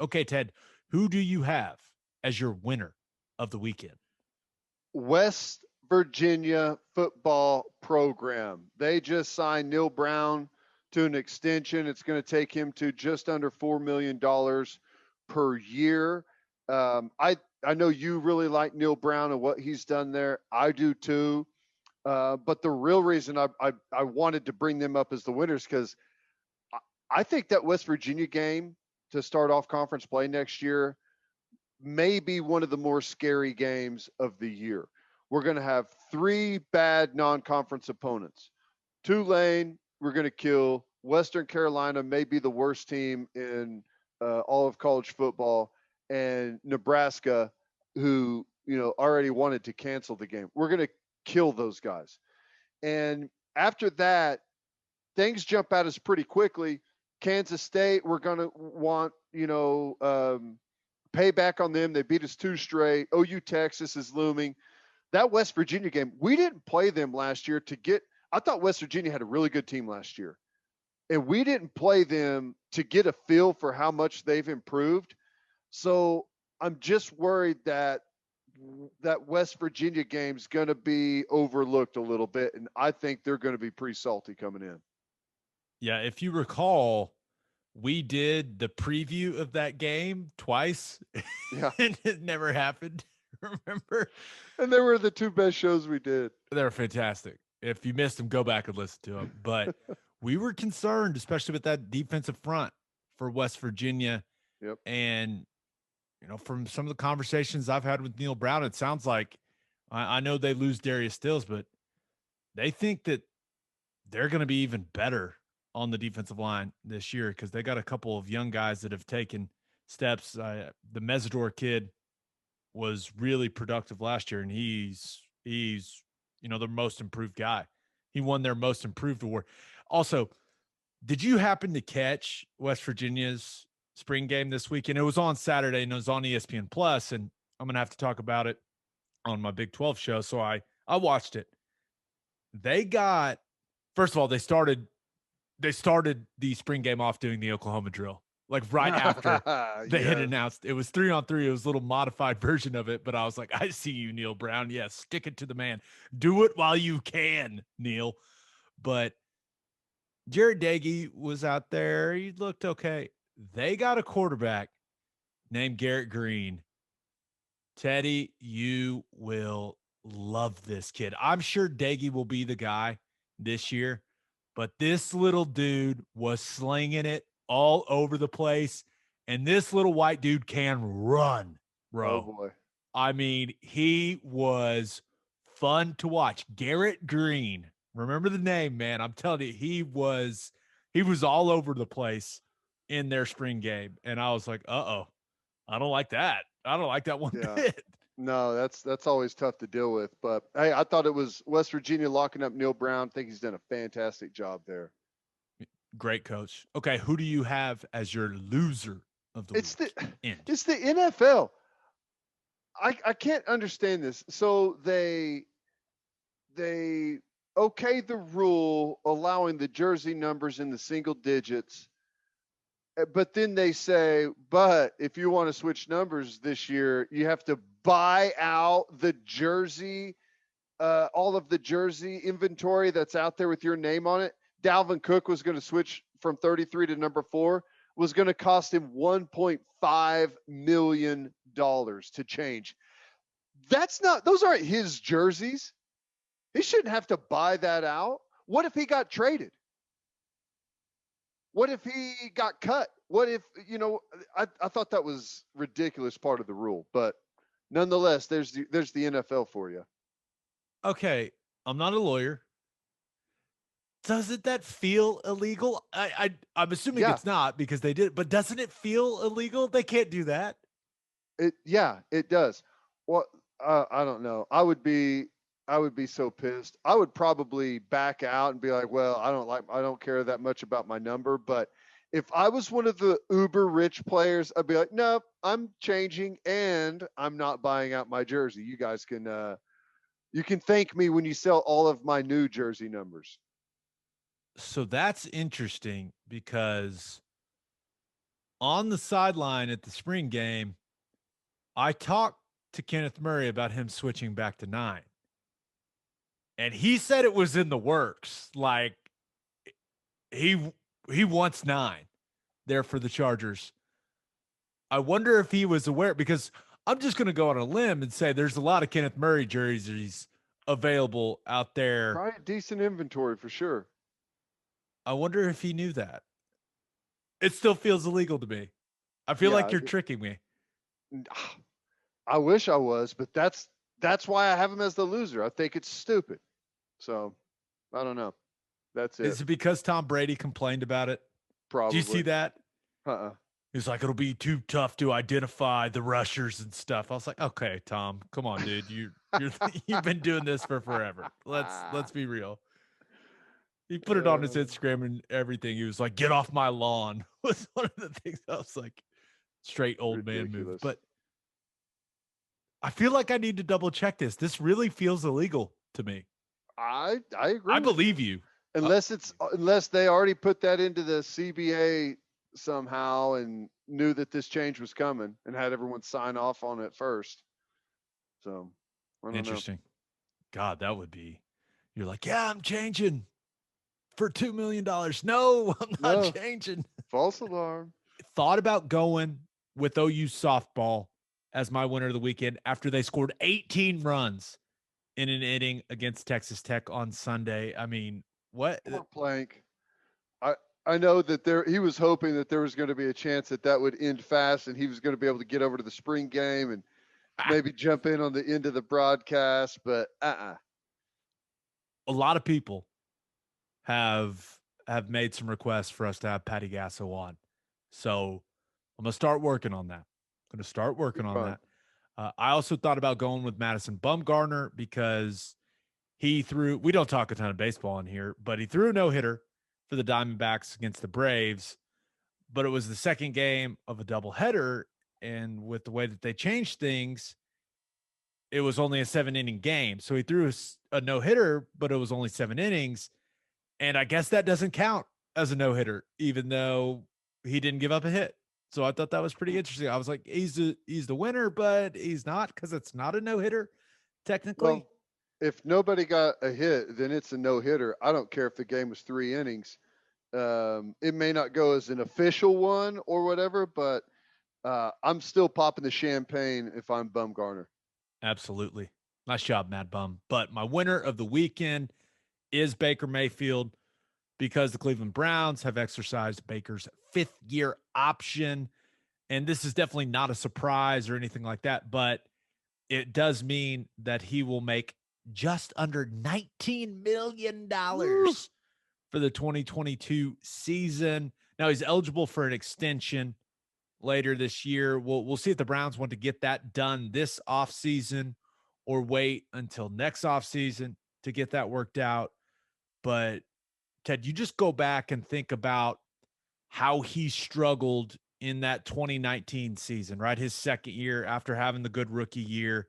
Okay, Ted, who do you have as your winner of the weekend? West Virginia football program. They just signed Neal Brown to an extension. It's going to take him to just under $4 million per year. I know you really like Neal Brown and what he's done there. I do too. But the real reason I wanted to bring them up as the winners because I think that West Virginia game to start off conference play next year may be one of the more scary games of the year. We're going to have three bad non-conference opponents. Tulane, we're going to kill. Western Carolina may be the worst team in all of college football, and Nebraska, who already wanted to cancel the game. We're going to kill those guys. And after that, things jump at us pretty quickly. Kansas State, we're going to want payback on them. They beat us 2 straight. OU Texas is looming. That West Virginia game, we didn't play them last year to get. I thought West Virginia had a really good team last year, and we didn't play them to get a feel for how much they've improved. So I'm just worried that West Virginia game's going to be overlooked a little bit, and I think they're going to be pretty salty coming in. Yeah, if you recall, we did the preview of that game twice. Yeah. And it never happened. Remember? And they were the 2 best shows we did. They were fantastic. If you missed them, go back and listen to them. But we were concerned, especially with that defensive front for West Virginia. Yep. And, from some of the conversations I've had with Neal Brown, it sounds like I know they lose Darius Stills, but they think that they're going to be even better on the defensive line this year because they got a couple of young guys that have taken steps. The Mesidor kid was really productive last year, and he's their most improved guy. He won their most improved award. Also, did you happen to catch West Virginia's spring game this weekend? It was on Saturday, and it was on ESPN Plus, and I'm going to have to talk about it on my Big 12 show, so I watched it. They got – first of all, they started the spring game off doing the Oklahoma drill. Like right after they had announced it was 3-on-3. It was a little modified version of it, but I was like, I see you, Neal Brown. Yes, stick it to the man. Do it while you can, Neal. But Jared Dagey was out there. He looked okay. They got a quarterback named Garrett Green. Teddy, you will love this kid. I'm sure Dagey will be the guy this year, but this little dude was slinging it all over the place, and this little white dude can run, bro. Oh, boy. I mean, he was fun to watch. Garrett Green. Remember the name, man. I'm telling you, he was all over the place in their spring game, and I was like, uh-oh, I don't like that. I don't like that one bit. No, that's always tough to deal with. But, hey, I thought it was West Virginia locking up Neal Brown. I think he's done a fantastic job there. Great coach. Okay, who do you have as your loser of the week? It's the NFL. I can't understand this. So they okay the rule allowing the jersey numbers in the single digits, but then they say, but if you want to switch numbers this year, you have to buy out the jersey, all of the jersey inventory that's out there with your name on it. Dalvin Cook was going to switch from 33 to number 4, was going to cost him $1.5 million to change. Those aren't his jerseys. He shouldn't have to buy that out. What if he got traded? What if he got cut? What if, I thought that was ridiculous part of the rule, but nonetheless, there's the NFL for you. Okay. I'm not a lawyer. Doesn't that feel illegal? I'm assuming it's not because they did, but doesn't it feel illegal? They can't do that. It does. Well, I don't know. I would be so pissed. I would probably back out and be like, well, I don't care that much about my number. But if I was one of the uber rich players, I'd be like, nope, I'm changing and I'm not buying out my jersey. You guys can, you can thank me when you sell all of my new jersey numbers. So that's interesting because on the sideline at the spring game, I talked to Kenneth Murray about him switching back to 9. And he said it was in the works. Like he he wants 9 there for the Chargers. I wonder if he was aware, because I'm just going to go on a limb and say there's a lot of Kenneth Murray jerseys available out there. Right, decent inventory for sure. I wonder if he knew that. It still feels illegal to me. I feel like Yeah, you're tricking me. I wish I was, but that's why I have him as the loser. I think it's stupid. So I don't know. That's it. Is it because Tom Brady complained about it? Probably. Do you see that? Uh-uh. He's like, it'll be too tough to identify the rushers and stuff. I was like, okay, Tom, come on, dude. You're you've been doing this for forever. Let's be real. He put it on his Instagram and everything. He was like, "Get off my lawn." Was one of the things. I was like, straight old man move. But I feel like I need to double check this. This really feels illegal to me. I agree. I believe you. Unless they already put that into the CBA somehow and knew that this change was coming and had everyone sign off on it first. So I don't Interesting. know. God, that would be. You're like, yeah, I'm changing for $2 million. No, I'm not changing. False alarm. Thought about going with OU softball as my winner of the weekend after they scored 18 runs in an inning against Texas Tech on Sunday. I mean, what? Poor Plank. I know that he was hoping that there was going to be a chance that would end fast and he was going to be able to get over to the spring game and maybe jump in on the end of the broadcast, but A lot of people have made some requests for us to have Patty Gasso on. So I'm going to start working on that. I also thought about going with Madison Bumgarner because he threw, we don't talk a ton of baseball in here, but he threw a no-hitter for the Diamondbacks against the Braves, but it was the second game of a doubleheader, and with the way that they changed things, it was only a 7-inning game. So he threw a no-hitter, but it was only 7 innings, and I guess that doesn't count as a no-hitter, even though he didn't give up a hit. So I thought that was pretty interesting. I was like, he's the winner, but he's not, because it's not a no-hitter technically. Well, if nobody got a hit, then it's a no-hitter. I don't care if the game was 3 innings. It may not go as an official one or whatever, but I'm still popping the champagne if I'm Bumgarner. Absolutely. Nice job, Mad Bum. But my winner of the weekend is Baker Mayfield, because the Cleveland Browns have exercised Baker's 5th-year option. And this is definitely not a surprise or anything like that, but it does mean that he will make just under $19 million for the 2022 season. Now he's eligible for an extension later this year. We'll see if the Browns want to get that done this offseason or wait until next offseason to get that worked out. But Ted, you just go back and think about how he struggled in that 2019 season, right? His second year after having the good rookie year.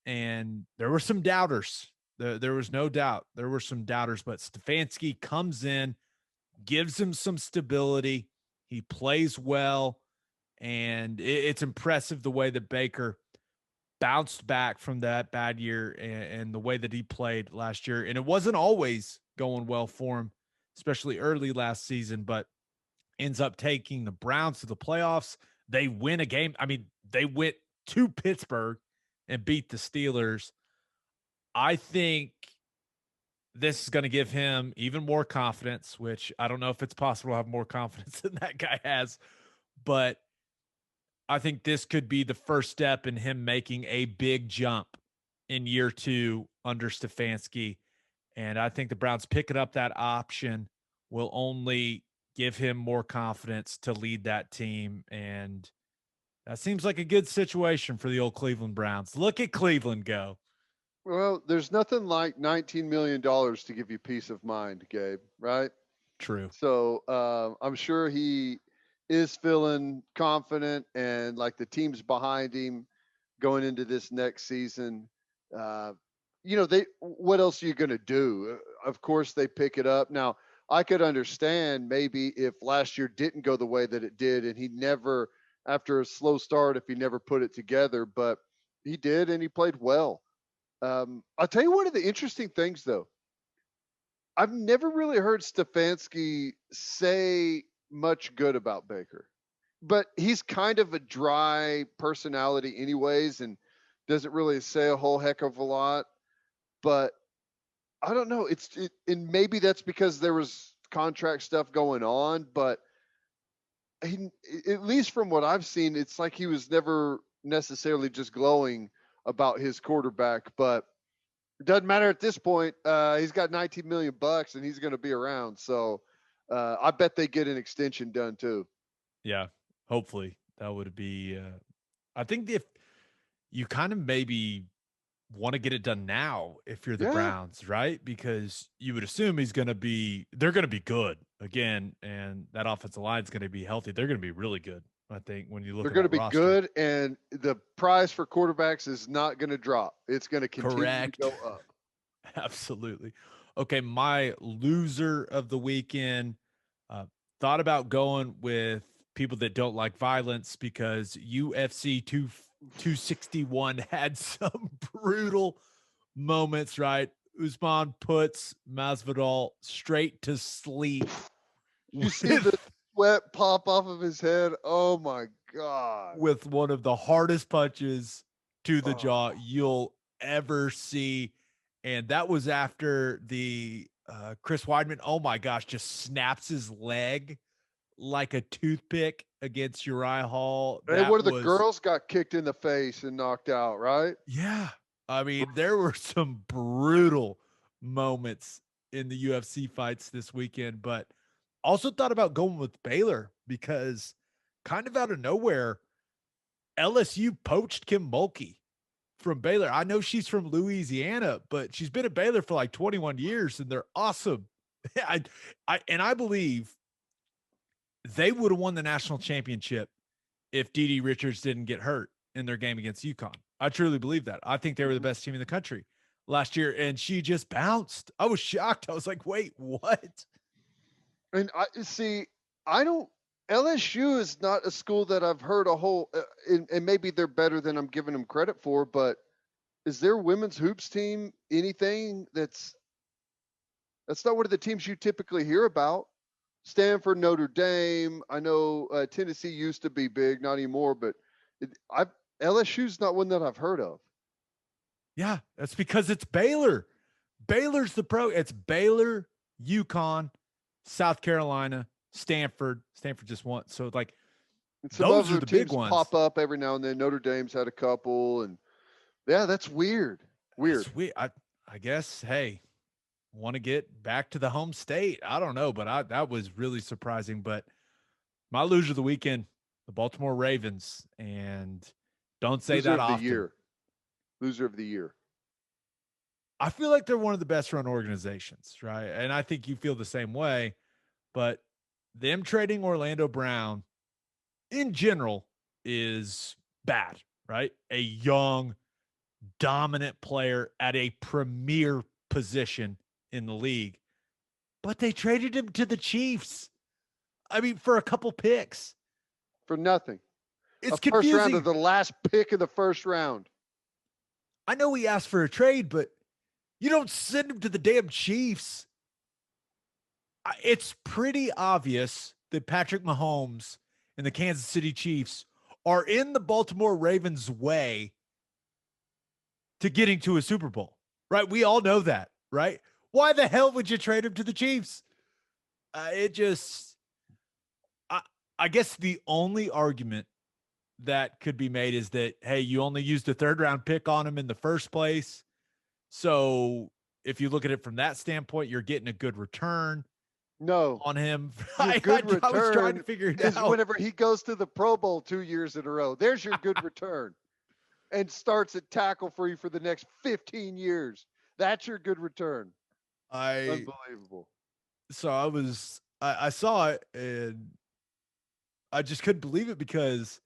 And there were some doubters. There was no doubt. There were some doubters, but Stefanski comes in, gives him some stability. He plays well. And it's impressive the way that Baker bounced back from that bad year and the way that he played last year. And it wasn't always going well for him, especially early last season, but ends up taking the Browns to the playoffs. They win a game. I mean, they went to Pittsburgh and beat the Steelers. I think this is going to give him even more confidence, which I don't know if it's possible to have more confidence than that guy has, but I think this could be the first step in him making a big jump in year 2 under Stefanski. And I think the Browns picking up that option will only give him more confidence to lead that team. And that seems like a good situation for the old Cleveland Browns. Look at Cleveland go. Well, there's nothing like $19 million to give you peace of mind, Gabe, right? True. So I'm sure he is feeling confident and like the team's behind him going into this next season. What else are you going to do? Of course, they pick it up. Now, I could understand maybe if last year didn't go the way that it did and he never, after a slow start, if he never put it together, but he did and he played well. I'll tell you one of the interesting things though. I've never really heard Stefanski say much good about Baker, but he's kind of a dry personality anyways and doesn't really say a whole heck of a lot. But I don't know. And maybe that's because there was contract stuff going on, but he, at least from what I've seen, it's like he was never necessarily just glowing about his quarterback. But it doesn't matter at this point. He's got 19 million bucks, and he's going to be around. So I bet they get an extension done too. Yeah, hopefully that would be. I think if you kind of maybe want to get it done now, if you're the Yeah, Browns, right? Because you would assume they're going to be good again, and that offensive line is going to be healthy. They're going to be really good. I think when you look they're at going to that be roster. good, and the price for quarterbacks is not going to drop. It's going to continue to Correct. go up. Absolutely. Okay, my loser of the weekend. Uh, Thought about going with people that don't like violence because UFC 261 had some brutal moments, right? Usman puts Masvidal straight to sleep You see the with sweat pop off of his head. Oh my god. with one of the hardest punches to the Oh, jaw you'll ever see. And that was after the Chris Weidman, oh my gosh, just snaps his leg like a toothpick against Uriah Hall. and one That of the was, girls got kicked in the face and knocked out, right? yeah. I mean, there were some brutal moments in the UFC fights this weekend, but also thought about going with Baylor because kind of out of nowhere, LSU poached Kim Mulkey from Baylor. I know she's from Louisiana, but she's been at Baylor for like 21 years and they're awesome. I believe they would have won the national championship if Dee Richards didn't get hurt in their game against UConn. I truly believe that. I think they were the Mhm. best team in the country last year, and she just bounced. I was shocked. I was like, wait, what? And I see. I don't. LSU is not a school that I've heard a whole. And maybe they're better than I'm giving them credit for. But is their women's hoops team anything that's not one of the teams you typically hear about? Stanford, Notre Dame. I know Tennessee used to be big, not anymore. But I LSU's not one that I've heard of. Yeah, that's because it's Baylor. Baylor's the pro. It's Baylor, UConn, South Carolina, Stanford. Stanford just won. So, like, And some those are other the big teams ones. pop up every now and then. Notre Dame's had a couple, and yeah, that's weird. Weird. That's weird. I guess, hey, want to get back to the home state. I don't know, but that was really surprising. But my loser of the weekend, the Baltimore Ravens, and don't say Loser that of the often. year. Loser of the year. I feel like they're one of the best run organizations, right? And I think you feel the same way. But them trading Orlando Brown in general is bad, right? A young, dominant player at a premier position in the league, but they traded him to the Chiefs. I mean, for a couple picks. For nothing. A It's first round of confusing. the last pick of the first round. I know he asked for a trade, but you don't send him to the damn Chiefs. It's pretty obvious that Patrick Mahomes and the Kansas City Chiefs are in the Baltimore Ravens' way to getting to a Super Bowl, right? We all know that, right? Why the hell would you trade him to the Chiefs? It just, I, I guess the only argument that could be made is that, hey, you only used a third round pick on him in the first place. So if you look at it from that standpoint, you're getting a good return No. on him. Your I, good I was trying to return figure it is out. whenever he goes to the Pro Bowl 2 years in a row. There's your good return. And starts at tackle for you for the next 15 years. That's your good return. I Unbelievable. so I saw it and I just couldn't believe it because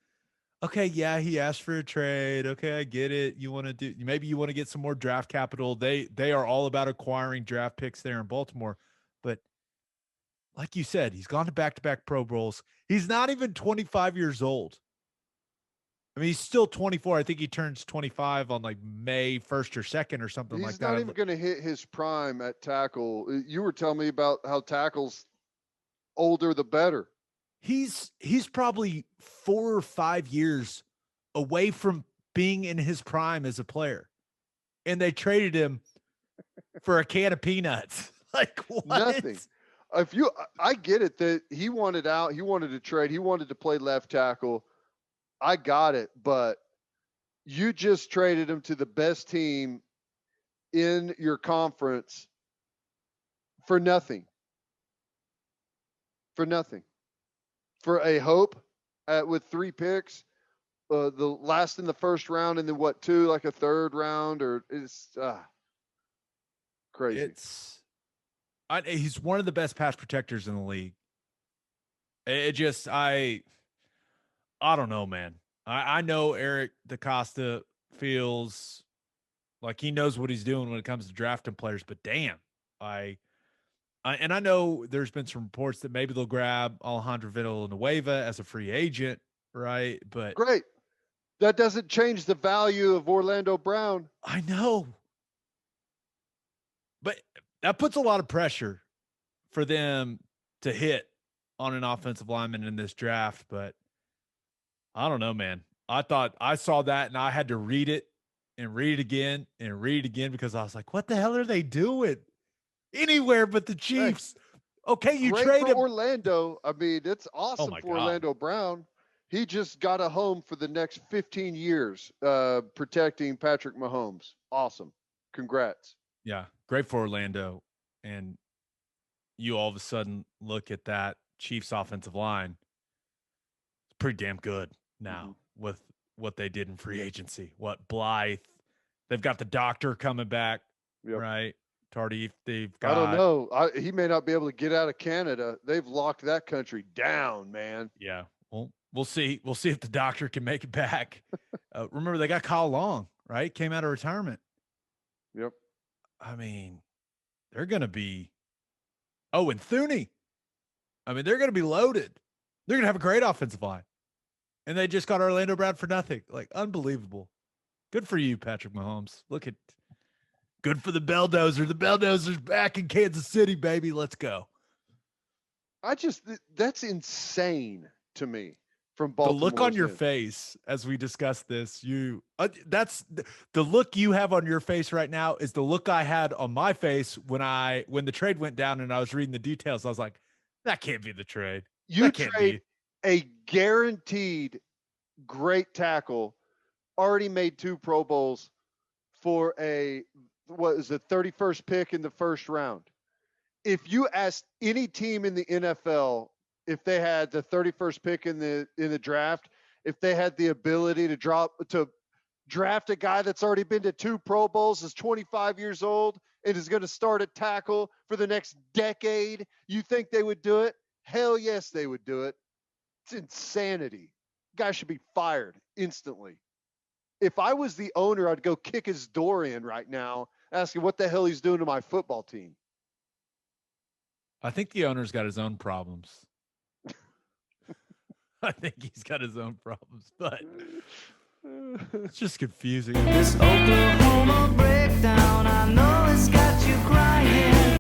okay, yeah, he asked for a trade. Okay, I get it. You want to do maybe you want to get some more draft capital. They are all about acquiring draft picks there in Baltimore, but like you said, he's gone to back-to-back Pro Bowls. He's not even 25 years old. I mean, he's still 24. I think he turns 25 on like May 1st or 2nd or something like He's that. not even going to hit his prime at tackle. You were telling me about how tackles older the better. He's probably 4 or 5 years away from being in his prime as a player. And they traded him for a can of peanuts. Like what? Nothing. I get it that he wanted out, he wanted to trade, he wanted to play left tackle. I got it, but you just traded him to the best team in your conference for nothing. For nothing. For a hope with 3 picks, the last in the first round, and then 2, like a third round, or it's crazy. He's one of the best pass protectors in the league. I don't know, man. I know Eric DaCosta feels like he knows what he's doing when it comes to drafting players, but damn, I know there's been some reports that maybe they'll grab Alejandro Villanueva as a free agent, right? But great. That doesn't change the value of Orlando Brown. I know. But that puts a lot of pressure for them to hit on an offensive lineman in this draft. But I don't know, man. I thought I saw that and I had to read it and read it again and read it again because I was like, what the hell are they doing? Anywhere but the Chiefs. Okay, you trade him. Orlando. I mean, it's awesome for Orlando Brown. He just got a home for the next 15 years protecting Patrick Mahomes. Awesome. Congrats. Yeah, great for Orlando. And you all of a sudden look at that Chiefs offensive line. It's pretty damn good now with what they did in free agency. What Blythe, they've got the doctor coming back, right? Tardif, they've got. I don't know. He may not be able to get out of Canada. They've locked that country down, man. Yeah. Well, we'll see. We'll see if the doctor can make it back. Remember, they got Kyle Long, right? Came out of retirement. Yep. I mean, they're going to be. Oh, and Thuney. I mean, they're going to be loaded. They're going to have a great offensive line. And they just got Orlando Brown for nothing. Like, unbelievable. Good for you, Patrick Mahomes. Look at. Good for the Belldozer. The Belldozer's back in Kansas City, baby. Let's go. That's insane to me from Baltimore. The look on your face as we discuss this, that's the look you have on your face right now is the look I had on my face when the trade went down and I was reading the details. I was like, that can't be the trade. You trade a guaranteed great tackle, already made 2 Pro Bowls for the 31st pick in the first round. If you asked any team in the NFL if they had the 31st pick in the draft, if they had the ability to draft a guy that's already been to 2 Pro Bowls, is 25 years old, and is going to start at tackle for the next decade, you think they would do it? Hell yes, they would do it. It's insanity. Guy should be fired instantly. If I was the owner, I'd go kick his door in right now, asking what the hell he's doing to my football team. I think the owner's got his own problems. I think he's got his own problems, but it's just confusing. This Oklahoma breakdown, I know it's got you crying.